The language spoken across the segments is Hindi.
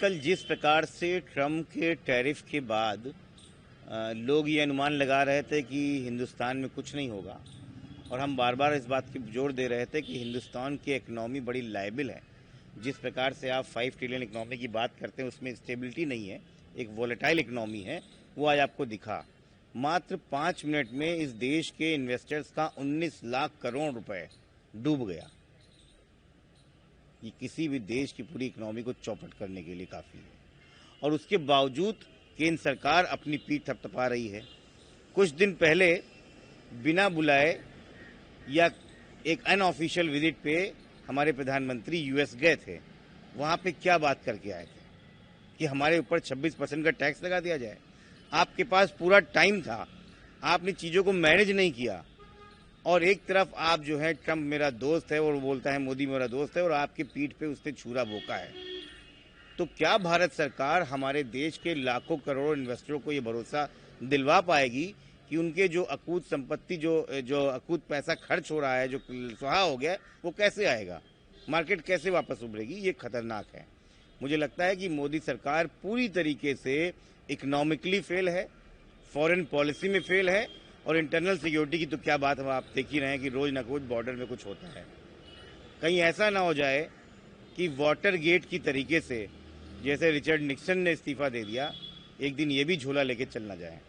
कल जिस प्रकार से ट्रम्प के टैरिफ के बाद लोग ये अनुमान लगा रहे थे कि हिंदुस्तान में कुछ नहीं होगा, और हम बार बार इस बात की जोर दे रहे थे कि हिंदुस्तान की इकनॉमी बड़ी लायबल है। जिस प्रकार से आप 5 ट्रिलियन इकनॉमी की बात करते हैं उसमें स्टेबिलिटी नहीं है, एक वोलेटाइल इकनॉमी है, वो आज आपको दिखा। मात्र 5 मिनट में इस देश के इन्वेस्टर्स का 19 लाख करोड़ रुपए डूब गया। ये किसी भी देश की पूरी इकनॉमी को चौपट करने के लिए काफ़ी है, और उसके बावजूद केंद्र सरकार अपनी पीठ थपथपा रही है। कुछ दिन पहले बिना बुलाए या एक अनऑफिशियल विजिट पे हमारे प्रधानमंत्री यूएस गए थे। वहाँ पे क्या बात करके आए थे कि हमारे ऊपर 26% का टैक्स लगा दिया जाए। आपके पास पूरा टाइम था, आपने चीज़ों को मैनेज नहीं किया, और एक तरफ आप जो है ट्रम्प मेरा दोस्त है और वो बोलता है मोदी मेरा दोस्त है, और आपके पीठ पे उसने छुरा भोंका है। तो क्या भारत सरकार हमारे देश के लाखों करोड़ों इन्वेस्टरों को ये भरोसा दिलवा पाएगी कि उनके जो अकूत संपत्ति जो अकूत पैसा खर्च हो रहा है, जो सुहा हो गया, वो कैसे आएगा, मार्केट कैसे वापस उभरेगी? ये खतरनाक है। मुझे लगता है कि मोदी सरकार पूरी तरीके से इकोनॉमिकली फेल है, फॉरेन पॉलिसी में फेल है, और इंटरनल सिक्योरिटी की तो क्या बात है, आप देख ही रहे हैं कि रोज न रोज बॉर्डर में कुछ होता है। कहीं ऐसा ना हो जाए कि वाटर गेट की तरीके से जैसे रिचर्ड निक्सन ने इस्तीफा दे दिया, एक दिन ये भी झोला लेके चलना जाए।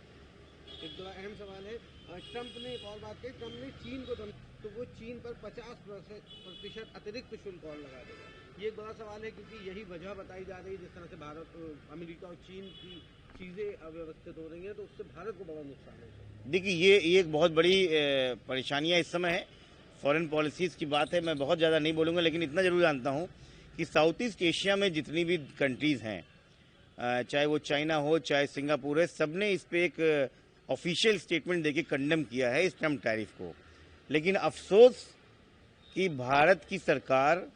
एक बड़ा अहम सवाल है, ट्रंप ने एक और बात कही, ट्रंप ने चीन को तो वो चीन पर 50% अतिरिक्त शुल्क और लगा देगा। ये एक बड़ा सवाल है, क्योंकि यही वजह बताई जा रही है जिस तरह से भारत, अमेरिका और चीन की चीज़ें अव्यवस्थित हो रही हैं, तो उससे भारत को बड़ा नुकसान है। देखिए, ये एक बहुत बड़ी परेशानियाँ इस समय है। फॉरेन पॉलिसीज़ की बात है, मैं बहुत ज़्यादा नहीं बोलूँगा, लेकिन इतना जरूर जानता हूँ कि साउथ ईस्ट एशिया में जितनी भी कंट्रीज़ हैं, चाहे वो चाइना हो चाहे सिंगापुर है, सब ने इस पर एक ऑफिशियल स्टेटमेंट देके कंडेम किया है इस ट्रम्प टैरिफ को। लेकिन अफसोस कि भारत की सरकार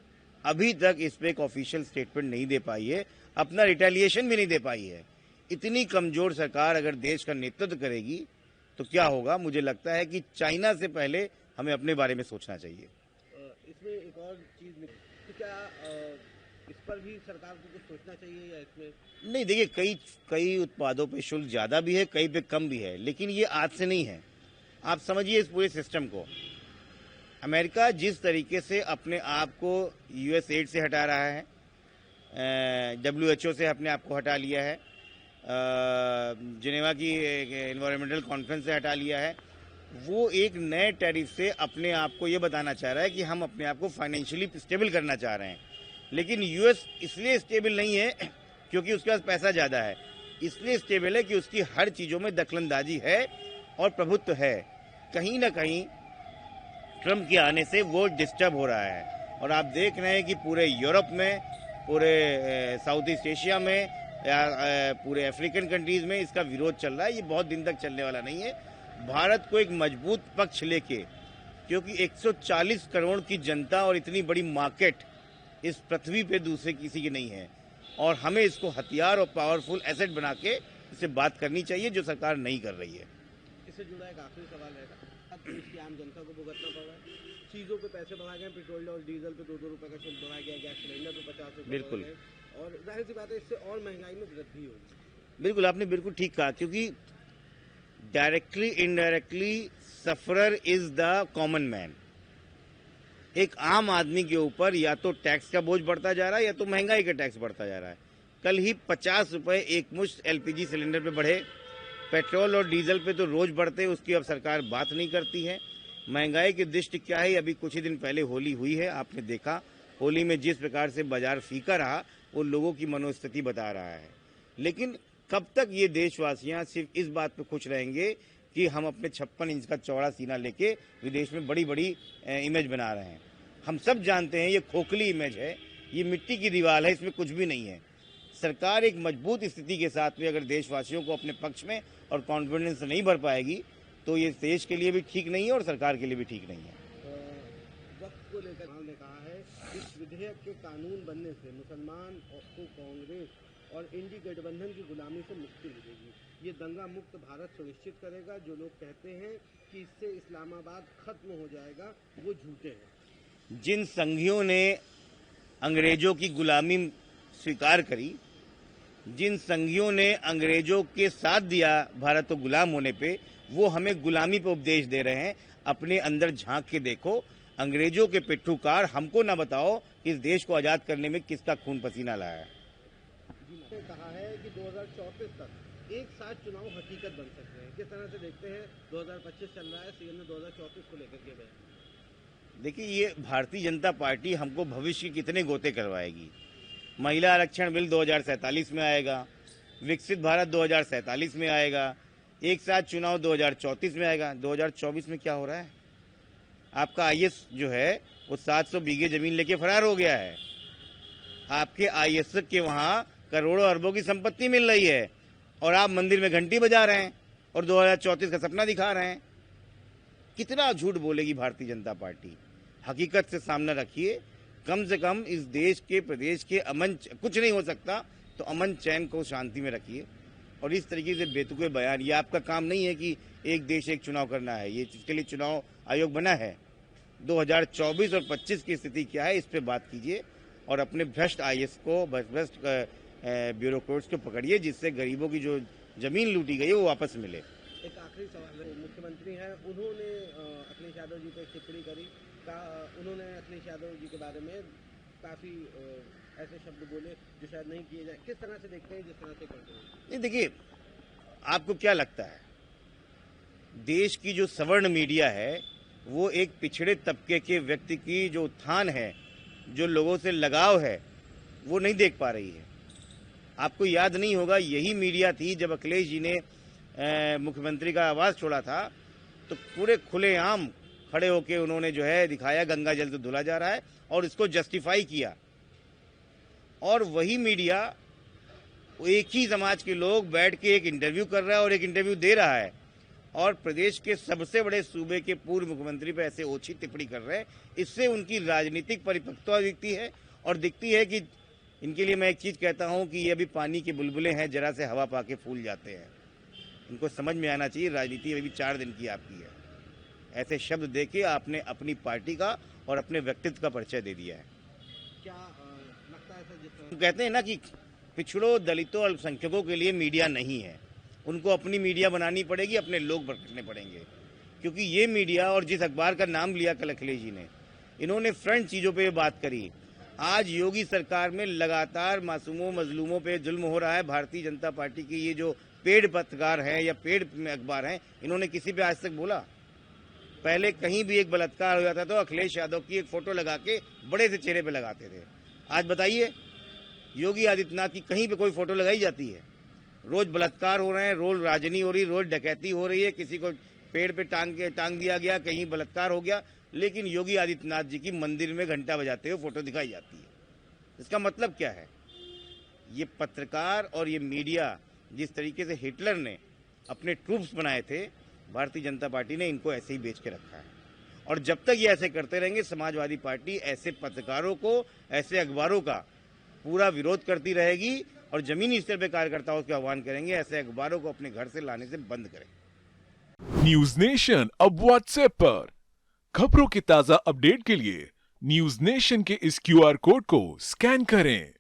अभी तक इस पर एक ऑफिशियल स्टेटमेंट नहीं दे पाई है, अपना रिटेलिएशन भी नहीं दे पाई है। इतनी कमजोर सरकार अगर देश का नेतृत्व करेगी तो क्या होगा? मुझे लगता है कि चाइना से पहले हमें अपने बारे में सोचना चाहिए। इसमें एक और चीज, तो क्या इस पर भी सरकार को कुछ सोचना चाहिए या इसमें नहीं? देखिए, कई उत्पादों पे शुल्क ज़्यादा भी है, कई पे कम भी है, लेकिन ये आज से नहीं है। आप समझिए इस पूरे सिस्टम को। अमेरिका जिस तरीके से अपने आप को यूएसएड से हटा रहा है, WHO से अपने आप को हटा लिया है, जिनेवा की एनवायरमेंटल कॉन्फ्रेंस से हटा लिया है, वो एक नए टैरिफ से अपने आप को ये बताना चाह रहा है कि हम अपने आप को फाइनेंशियली स्टेबल करना चाह रहे हैं। लेकिन यूएस इसलिए स्टेबल नहीं है क्योंकि उसके पास पैसा ज़्यादा है, इसलिए स्टेबल है कि उसकी हर चीज़ों में दखलंदाजी है और प्रभुत्व है। कहीं ना कहीं ट्रम्प के आने से वो डिस्टर्ब हो रहा है, और आप देख रहे हैं कि पूरे यूरोप में, पूरे साउथ ईस्ट एशिया में, या पूरे अफ्रीकन कंट्रीज़ में इसका विरोध चल रहा है। ये बहुत दिन तक चलने वाला नहीं है। भारत को एक मजबूत पक्ष लेके, क्योंकि 140 करोड़ की जनता और इतनी बड़ी मार्केट इस पृथ्वी पे दूसरे किसी की नहीं है, और हमें इसको हथियार और पावरफुल एसेट बना के इससे बात करनी चाहिए, जो सरकार नहीं कर रही है। इससे जुड़ा एक आखिरी सवाल रहेगा, इसकी आम जनता को भुगतना पड़ रहा है, चीज़ों पे पैसे बढ़ा गए, पेट्रोल और डीजल पे 2-2 रुपये का शुल्क बढ़ा गया, गैस सिलेंडर पे 50 रुपये, बिल्कुल, और जाहिर सी बात है इससे और महंगाई में वृद्धि होगी। बिल्कुल, आपने बिल्कुल ठीक कहा, क्योंकि directly indirectly sufferer is the common man. एक आम आदमी के ऊपर या तो टैक्स का बोझ बढ़ता जा रहा है या तो महंगाई का टैक्स बढ़ता जा रहा है। कल ही 50 रुपये एक मुश्त एलपीजी सिलेंडर पे बढ़े, पेट्रोल और डीजल पे तो रोज बढ़ते, उसकी अब सरकार बात नहीं करती है। महंगाई की दृष्टि क्या है? अभी कुछ ही दिन पहले होली हुई है, आपने देखा होली में जिस प्रकार से बाजार फीका रहा, वो लोगों की मनोस्थिति बता रहा है। लेकिन कब तक ये देशवासियां सिर्फ इस बात पे खुश रहेंगे कि हम अपने 56 इंच का चौड़ा सीना लेके विदेश में बड़ी बड़ी इमेज बना रहे हैं? हम सब जानते हैं ये खोखली इमेज है, ये मिट्टी की दीवार है, इसमें कुछ भी नहीं है। सरकार एक मजबूत स्थिति के साथ में अगर देशवासियों को अपने पक्ष में और कॉन्फिडेंस नहीं भर पाएगी तो ये देश के लिए भी ठीक नहीं है और सरकार के लिए भी ठीक नहीं है। वक्त को लेकर ने कहा है, इस विधेयक के कानून बनने से मुसलमान को कांग्रेस और इंडी गठबंधन की गुलामी से मुक्ति मिलेगी। ये दंगा मुक्त भारत सुनिश्चित करेगा। जो लोग कहते हैं कि इससे इस्लामाबाद खत्म हो जाएगा, वो झूठे हैं। जिन संघियों ने अंग्रेजों की गुलामी स्वीकार करी, जिन संघियों ने अंग्रेजों के साथ दिया भारत को गुलाम होने पे, वो हमें गुलामी पे उपदेश दे रहे हैं। अपने अंदर झांक के देखो, अंग्रेजों के पिट्ठूकार हमको ना बताओ इस देश को आजाद करने में किसका खून पसीना लाया है। ने कहा है कि 2034 तक एक साथ चुनाव हकीकत बन सकते हैं, किस तरह से देखते हैं? 2025 चल रहा है, सीएम ने 2034 को लेकर के गए। देखिए, ये भारतीय जनता पार्टी हमको भविष्य के कितने गोते करवाएगी। महिला आरक्षण बिल 2047 में आएगा, विकसित भारत 2047 में आएगा, एक साथ चुनाव 2034 में आएगा। 2024 में क्या हो रहा है? आपका आईएएस जो है वो 700 बीघे जमीन लेके फरार हो गया है। आपके आईएएस के वहां करोड़ों अरबों की संपत्ति मिल रही है और आप मंदिर में घंटी बजा रहे हैं और 2034 का सपना दिखा रहे हैं। कितना झूठ बोलेगी भारतीय जनता पार्टी? हकीकत से सामने रखिए। कम से कम इस देश के, प्रदेश के अमन, कुछ नहीं हो सकता तो अमन चैन को शांति में रखिए। और इस तरीके से बेतुके बयान, ये आपका काम नहीं है कि एक देश एक चुनाव करना है। ये इसके लिए चुनाव आयोग बना है। 2024 और 25 की स्थिति क्या है, इस पे बात कीजिए और अपने भ्रष्ट आईएएस को, भ्रष्ट ब्यूरोक्रेट्स को पकड़िए, जिससे गरीबों की जो जमीन लूटी गई है वो वापस मिले। एक आखिरी सवाल है, मुख्यमंत्री हैं, उन्होंने अखिलेश यादव जी पे टिप्पणी करी, उन्होंने अखिलेश यादव जी के बारे में काफी ऐसे शब्द बोले जो शायद नहीं किए जाए। किस तरह से देखते हैं जिस तरह से करते हैं? नहीं, देखिए, आपको क्या लगता है, देश की जो सवर्ण मीडिया है वो एक पिछड़े तबके के व्यक्ति की जो उत्थान है, जो लोगों से लगाव है, वो नहीं देख पा रही है। आपको याद नहीं होगा, यही मीडिया थी जब अखिलेश जी ने मुख्यमंत्री का आवाज छोड़ा था तो पूरे खुलेआम खड़े होके उन्होंने जो है दिखाया गंगा जल से धुला जा रहा है और इसको जस्टिफाई किया। और वही मीडिया, एक ही समाज के लोग बैठ के एक इंटरव्यू कर रहा है और एक इंटरव्यू दे रहा है और प्रदेश के सबसे बड़े सूबे के पूर्व मुख्यमंत्री पर ऐसे ओछी टिप्पणी कर रहे हैं। इससे उनकी राजनीतिक परिपक्वता दिखती है और दिखती है कि इनके लिए मैं एक चीज कहता हूं कि ये अभी पानी के बुलबुले हैं, जरा से हवा पाके फूल जाते हैं। इनको समझ में आना चाहिए, राजनीति अभी 4 दिन की आपकी है। ऐसे शब्द देके आपने अपनी पार्टी का और अपने व्यक्तित्व का परिचय दे दिया है। क्या लगता है सर, जिस तरह कहते हैं ना कि पिछड़ों, दलितों, अल्पसंख्यकों के लिए मीडिया नहीं है, उनको अपनी मीडिया बनानी पड़ेगी, अपने लोग रखने पड़ेंगे। क्योंकि ये मीडिया, और जिस अखबार का नाम लिया कल अखिलेश जी ने, इन्होंने फ्रंट चीजों पे बात करी। आज योगी सरकार में लगातार मासूमों, मजलूमों पे जुल्म हो रहा है। भारतीय जनता पार्टी की ये जो पेड पत्रकार हैं या पेड अखबार हैं, इन्होंने किसी पे आज तक बोला? पहले कहीं भी एक बलात्कार हो जाता तो अखिलेश यादव की एक फोटो लगा के बड़े से चेहरे पे लगाते थे। आज बताइए, योगी आदित्यनाथ की कहीं पे कोई फोटो लगाई जाती है? रोज बलात्कार हो रहे हैं, रोज राजनी हो रही, रोज डकैती हो रही है, किसी को पेड़ पे टांग दिया गया, कहीं बलात्कार हो गया, लेकिन योगी आदित्यनाथ जी की मंदिर में घंटा बजाते हुए फोटो दिखाई जाती है। इसका मतलब क्या है? ये पत्रकार और ये मीडिया, जिस तरीके से हिटलर ने अपने ट्रूप्स बनाए थे, भारतीय जनता पार्टी ने इनको ऐसे ही बेच के रखा है। और जब तक ये ऐसे करते रहेंगे, समाजवादी पार्टी ऐसे पत्रकारों को, ऐसे अखबारों का पूरा विरोध करती रहेगी और जमीनी स्तर पर कार्यकर्ताओं का आह्वान करेंगे ऐसे अखबारों को अपने घर से लाने से बंद करें। न्यूज नेशन अब व्हाट्सएप पर खबरों के ताजा अपडेट के लिए न्यूज नेशन के इस क्यूआर कोड को स्कैन करें।